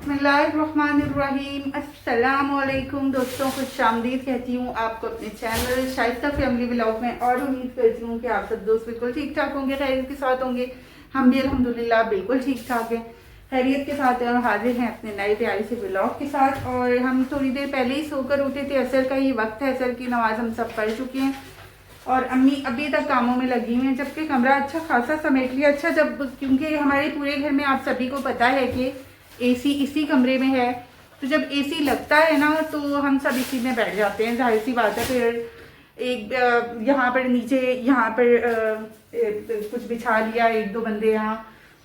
बिस्मिल्लाहिर्रहमानिर्रहीम। अस्सलामुअलैकुम दोस्तों, खुशामदीद कहती हूँ आपको अपने चैनल शाइस्ता फैमिली व्लॉग में। और उम्मीद करती हूँ कि आप सब दोस्त बिल्कुल ठीक ठाक होंगे, खैरियत के साथ होंगे। हम भी अल्हम्दुलिल्लाह बिल्कुल ठीक ठाक हैं, खैरियत के साथ हैं और हाजिर हैं अपने नए प्यारे से व्लॉग के साथ। और हम थोड़ी देर पहले ही सोकर उठे थे, असर का ही वक्त है, असर की नमाज हम सब पढ़ चुके हैं और अम्मी अभी तक कामों में लगी हुई हैं। जबकि कमरा अच्छा खासा समेट लिया। अच्छा, जब क्योंकि हमारे पूरे घर में आप सभी को पता है कि एसी इसी कमरे में है, तो जब एसी लगता है ना तो हम सब इसी में बैठ जाते हैं, जाहिर सी बात है। फिर एक यहाँ पर नीचे यहाँ पर कुछ बिछा लिया, एक दो बंदे यहाँ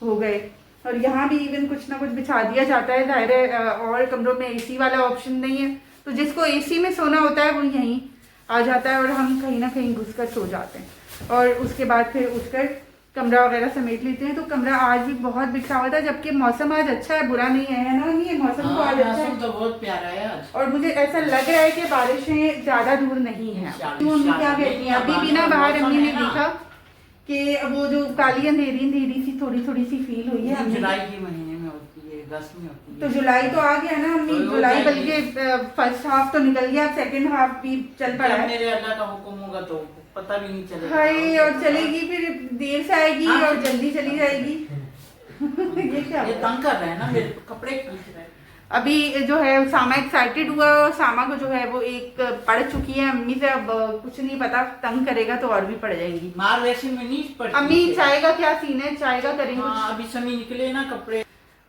हो गए और यहाँ भी इवन कुछ ना कुछ बिछा दिया जाता है। जाहिर है और कमरों में एसी वाला ऑप्शन नहीं है, तो जिसको एसी में सोना होता है वो यहीं आ जाता है और हम कहीं ना कहीं घुस कर सो जाते हैं और उसके बाद फिर उठकर कमरा वगैरह समेट लेते हैं। तो कमरा आज भी बहुत बिखरा हुआ था, जबकि मौसम आज अच्छा है, बुरा नहीं है ना। ये मौसम तो आज अच्छा है, तो बहुत प्यारा है आज। और मुझे ऐसा लग रहा है कि बारिशें ज्यादा दूर नहीं है। तो अम्मी क्या कहती हैं, अभी भी ना बाहर अम्मी ने देखा कि वो जो काली अंधेरी सी थोड़ी थोड़ी सी फील हुई है। जुलाई के महीने में होती है, अगस्त में होती है। तो जुलाई तो आ गया ना अम्मी, जुलाई बल्कि फर्स्ट हाफ तो निकल गया, सेकंड हाफ भी चल पड़ा है। मेरे अल्लाह का हुक्म होगा तो पता भी नहीं चलेगा। हाय, और चलेगी फिर देर से आएगी और जल्दी चली जाएगी। ये क्या ये तंग कर रहे हैं ना, मेरे कपड़े खींच रहे हैं। अभी जो है सामा एक्साइटेड हुआ और सामा को जो है वो एक पढ़ चुकी है अम्मी से। अब कुछ नहीं पता, तंग करेगा तो और भी पढ़ जाएंगी। मार वैसे में नहीं पड़ती। अम्मी चाय का क्या सीन है, चाय का करेंगे? अभी समी निकले ना कपड़े,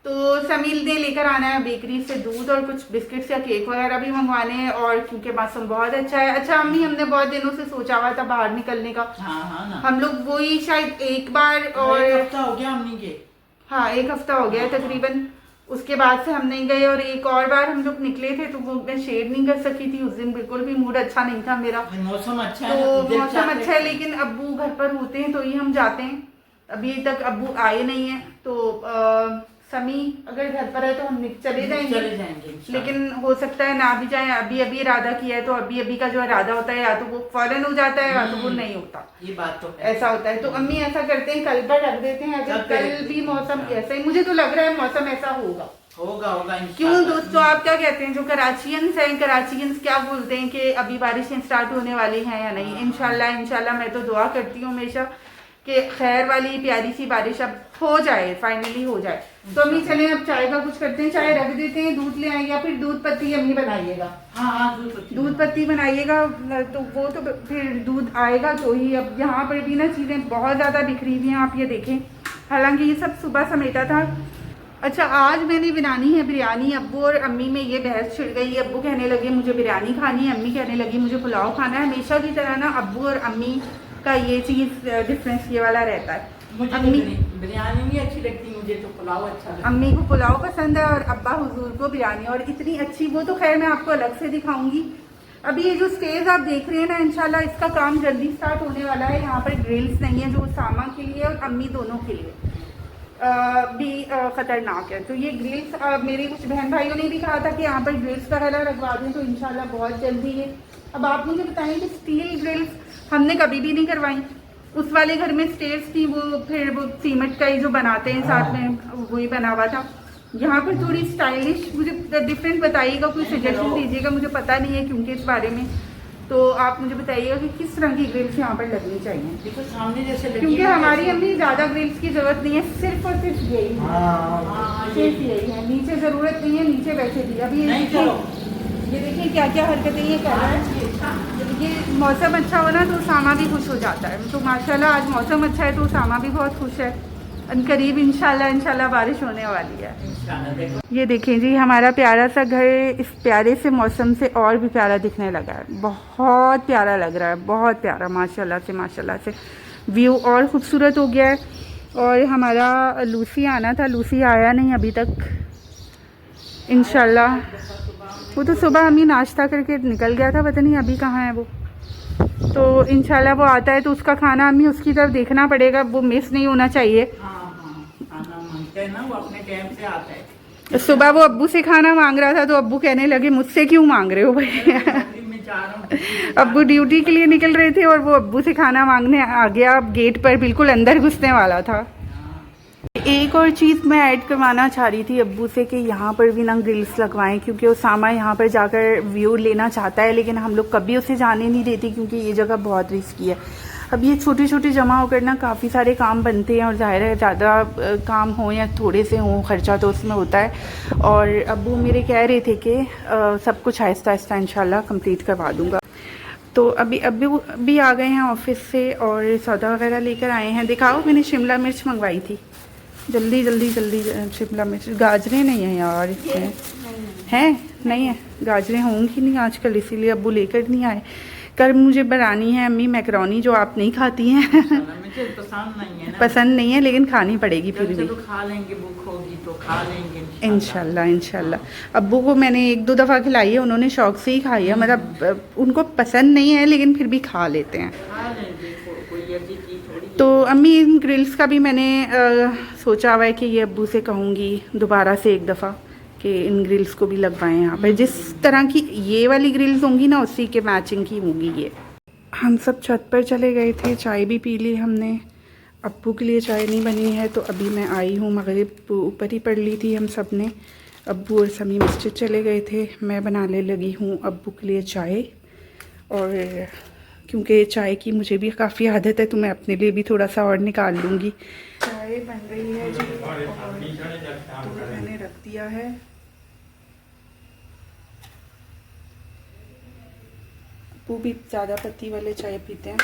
तो समील ने लेकर आना है बेकरी से दूध और कुछ बिस्किट्स या केक वगैरह भी मंगवाने हैं। और क्योंकि मौसम बहुत अच्छा है। अच्छा अम्मी, हमने बहुत दिनों से सोचा हुआ था बाहर निकलने का। हाँ ना। हम लोग वही शायद एक बार और एक हफ्ता हो गया हमने के। हाँ, एक हफ्ता हो गया तकरीबन। उसके बाद से हम नहीं गए और एक और बार हम लोग निकले थे तो वो मैं शेयर नहीं कर सकी थी उस दिन, बिल्कुल भी मूड अच्छा नहीं था मेरा। मौसम अच्छा है तो मौसम अच्छा है, लेकिन अब्बू घर पर होते हैं तो ही हम जाते हैं। अभी तक अब्बू आए नहीं है, तो समी अगर घर पर है तो हम चले जाएंगे। लेकिन हो सकता है ना भी जाए। अभी अभी इरादा किया है तो अभी अभी का जो इरादा होता है या तो वो फौरन हो जाता है या तो वो नहीं होता। ये बात तो ऐसा होता है। तो अम्मी ऐसा करते हैं, कल पर रख देते हैं। अगर कल भी मौसम ऐसा ही, मुझे तो लग रहा है मौसम ऐसा होगा। क्यों दोस्तों, आप क्या कहते हैं? जो कराचियंस हैं, कराचियंस क्या बोलते हैं कि अभी बारिशें स्टार्ट होने वाली हैं या नहीं? इंशाल्लाह मैं तो दुआ करती हूँ हमेशा कि खैर वाली प्यारी सी बारिश अब हो जाए, फाइनली हो जाए। तो अम्मी चलें अब चाय का कुछ करते हैं, चाय रख देते हैं, दूध ले आएंगे या फिर दूध पत्ती अम्मी बनाइएगा। हाँ, दूध पत्ती बनाइएगा तो वो तो फिर दूध आएगा तो ही। अब यहाँ पर भी ना चीज़ें बहुत ज़्यादा बिखरी हुई हैं, आप ये देखें। हालांकि ये सब सुबह समेटा था। अच्छा, आज मैंने बनानी है बिरयानी। अब्बू और अम्मी में ये बहस छिड़ गई। अब्बू कहने लगे मुझे बिरयानी खानी है, अम्मी कहने लगी मुझे पुलाव खाना है। हमेशा की तरह ना अब्बू और अम्मी का ये चीज़ डिफरेंस ये वाला रहता है। मुझे अम्मी बिरयानी नहीं अच्छी लगती, मुझे तो पुलाव अच्छा लगता है। अम्मी को पुलाव पसंद है और अब्बा हुजूर को बिरयानी। और इतनी अच्छी, वो तो खैर मैं आपको अलग से दिखाऊंगी। अभी ये जो स्टेज आप देख रहे हैं ना, इंशाल्लाह इसका काम जल्दी स्टार्ट होने वाला है। यहाँ पर ग्रिल्स नहीं है, जो सामा के लिए और अम्मी दोनों के लिए भी ख़तरनाक है। तो ये ग्रिल्स मेरे कुछ बहन भाइयों ने भी कहा था कि यहाँ पर ग्रिल्स वगैरह लगवा दें, तो इंशाल्लाह बहुत जल्दी है। अब आप मुझे बताएं कि स्टील ग्रिल्स हमने कभी भी नहीं करवाई। उस वाले घर में स्टेयर्स थी, वो फिर वो सीमेंट का ही जो बनाते हैं साथ में वही बना हुआ था। यहाँ पर थोड़ी स्टाइलिश मुझे डिफरेंट बताइएगा, कोई सजेशन दीजिएगा, मुझे पता नहीं है क्योंकि इस बारे में। तो आप मुझे बताइएगा कि किस तरह की ग्रिल्स यहाँ पर लगनी चाहिए। देखो सामने जैसे क्योंकि हमारी अम्मी ज़्यादा ग्रिल्स की जरूरत नहीं है, सिर्फ और सिर्फ यही सिर्फ यही है। नीचे ज़रूरत नहीं है, नीचे वैसे भी। अभी ये देखिए क्या क्या हरकतें ये कर रहा है। ये मौसम अच्छा हो ना तो सामा भी खुश हो जाता है। तो माशाल्लाह आज मौसम अच्छा है तो सामा भी बहुत खुश है। करीब इंशाल्लाह बारिश होने वाली है। ये देखें जी, हमारा प्यारा सा घर इस प्यारे से मौसम से और भी प्यारा दिखने लगा है। बहुत प्यारा लग रहा है, बहुत प्यारा। माशाल्लाह से व्यू और ख़ूबसूरत हो गया है। और हमारा लूसी आना था, लूसी आया नहीं अभी तक। इंशाल्लाह वो तो सुबह हमें नाश्ता करके निकल गया था, पता नहीं अभी कहाँ है वो। तो इंशाल्लाह वो आता है तो उसका खाना हमें उसकी तरफ देखना पड़ेगा, वो मिस नहीं होना चाहिए। खाना मांगते हैं ना, वो अपने टाइम से आता है। सुबह वो अब्बू से खाना मांग रहा था तो अब्बू कहने लगे मुझसे क्यों मांग रहे हो भाई। अब्बू ड्यूटी के लिए निकल रहे थे और वो अब्बू से खाना मांगने आ गया। अब गेट पर बिल्कुल अंदर घुसने वाला था। एक और चीज़ मैं ऐड करवाना चाह रही थी अब्बू से कि यहाँ पर भी ना ग्रिल्स लगवाएं, क्योंकि उसामा यहाँ पर जाकर व्यू लेना चाहता है, लेकिन हम लोग कभी उसे जाने नहीं देती क्योंकि ये जगह बहुत रिस्की है। अब ये छोटे छोटे जमा होकर ना काफ़ी सारे काम बनते हैं, और ज़ाहिर है ज़्यादा काम हो या थोड़े से हों, खर्चा तो उसमें होता है। और अब्बू मेरे कह रहे थे कि सब कुछ आहिस्ता आहिस्ता इंशाल्लाह कंप्लीट करवा दूँगा। तो अभी आ गए हैं ऑफिस से और सौदा वगैरह लेकर आए हैं। दिखाओ, मैंने शिमला मिर्च मंगवाई थी। जल्दी जल्दी जल्दी शिमला मिर्च। गाजरें नहीं हैं यार इसमें, हैं नहीं है, गाजरें होंगी नहीं आजकल, इसीलिए अब्बू लेकर नहीं आए। कल मुझे बनानी है अम्मी मैकरोनी, जो आप नहीं खाती हैं। मुझे पसंद नहीं है ना। पसंद नहीं है, लेकिन खानी पड़ेगी फिर भी। तो खा लेंगे, भूख होगी तो खा लेंगे इंशाल्लाह इंशाल्लाह। अब्बू को मैंने 1-2 दफ़ा खिलाई है, उन्होंने शौक से ही खाई है, मतलब उनको पसंद नहीं है लेकिन फिर भी खा लेते हैं। खा लेंगे, कोई ऐसी चीज़ थोड़ी। तो अम्मी इन ग्रिल्स का भी मैंने सोचा हुआ है कि ये अब्बू से कहूँगी दोबारा से एक दफ़ा कि इन ग्रिल्स को भी लगवाएं यहाँ पर। जिस तरह की ये वाली ग्रिल्स होंगी ना, उसी के मैचिंग की होंगी ये। हम सब छत पर चले गए थे, चाय भी पी ली हमने। अब्बू के लिए चाय नहीं बनी है, तो अभी मैं आई हूँ। मगरिब ऊपर ही पढ़ ली थी हम सब ने। अब्बू और समी मस्जिद चले गए थे, मैं बनाने लगी हूँ अब्बू के लिए चाय। और क्योंकि चाय की मुझे भी काफ़ी आदत है, तो मैं अपने लिए भी थोड़ा सा और निकाल लूँगी। चाय बन रही है जी, और दूध मैंने रख दिया है। अब्बू भी ज़्यादा पत्ती वाले चाय पीते हैं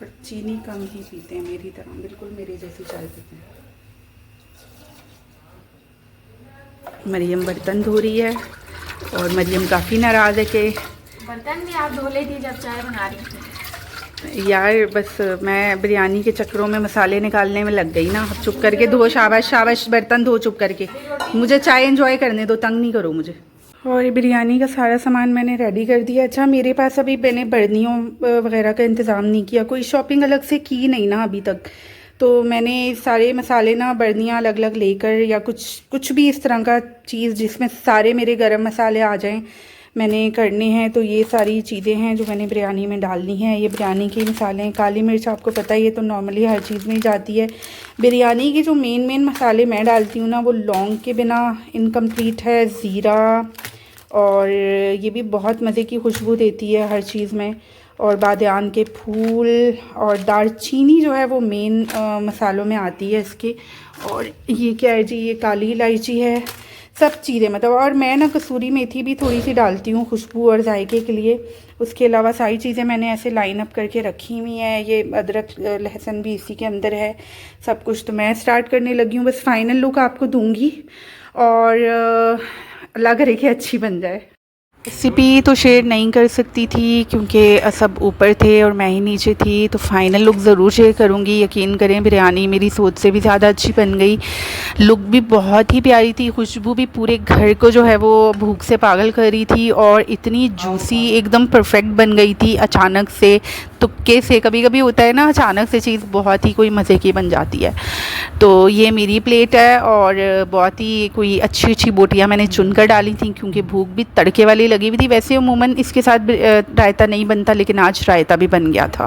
और चीनी कम ही पीते हैं, मेरी तरह, बिल्कुल मेरी जैसी चाय पीते हैं। मरियम बर्तन धो रही है, और मरियम काफ़ी नाराज़ है कि बर्तन भी आप धो लेती जब चाय बना रही थी। यार बस मैं बिरयानी के चक्करों में मसाले निकालने में लग गई ना। अब चुप करके धो, शाबाश शाबाश, बर्तन धो चुप करके। मुझे चाय एंजॉय करने दो, तंग नहीं करो मुझे। और ये बिरयानी का सारा सामान मैंने रेडी कर दिया। अच्छा, मेरे पास अभी मैंने बर्नियों वगैरह का इंतज़ाम नहीं किया, कोई शॉपिंग अलग से की नहीं ना अभी तक। तो मैंने सारे मसाले ना बर्नियाँ अलग अलग लेकर, या कुछ भी इस तरह का चीज़ जिसमें सारे मेरे गरम मसाले आ जाएं, मैंने करने हैं। तो ये सारी चीज़ें हैं जो मैंने बिरयानी में डालनी है। ये बिरयानी के मसाले हैं। काली मिर्च आपको पता ही है, तो नॉर्मली हर चीज़ में जाती है। बिरयानी के जो मेन मसाले मैं डालती हूँ ना, वो लौंग के बिना इनकम्प्लीट है। ज़ीरा, और ये भी बहुत मज़े की खुशबू देती है हर चीज़ में। और बादियान के फूल और दालचीनी जो है वो मेन मसालों में आती है इसके। और ये क्या है जी, ये काली इलायची है, सब चीज़ें मतलब। और मैं ना कसूरी मेथी भी थोड़ी सी डालती हूँ खुशबू और जायके के लिए। उसके अलावा सारी चीज़ें मैंने ऐसे लाइन अप करके रखी हुई हैं। ये अदरक लहसुन भी इसी के अंदर है, सब कुछ। तो मैं स्टार्ट करने लगी हूँ, बस फाइनल लुक आपको दूँगी, और अल्लाह करे कि अच्छी बन जाए। रेसिपी तो शेयर नहीं कर सकती थी क्योंकि सब ऊपर थे और मैं ही नीचे थी। तो फाइनल लुक ज़रूर शेयर करूँगी। यकीन करें, बिरयानी मेरी सोच से भी ज़्यादा अच्छी बन गई। लुक भी बहुत ही प्यारी थी, खुशबू भी पूरे घर को जो है वो भूख से पागल कर रही थी, और इतनी जूसी एकदम परफेक्ट बन गई थी अचानक से, तुक्के से। कभी कभी होता है ना, अचानक से चीज़ बहुत ही कोई मज़े की बन जाती है। तो ये मेरी प्लेट है, और बहुत ही कोई अच्छी अच्छी बोटियाँ मैंने चुनकर डाली थी क्योंकि भूख भी तड़के वाली लगी हुई थी। वैसे अमूमन इसके साथ रायता नहीं बनता, लेकिन आज रायता भी बन गया था।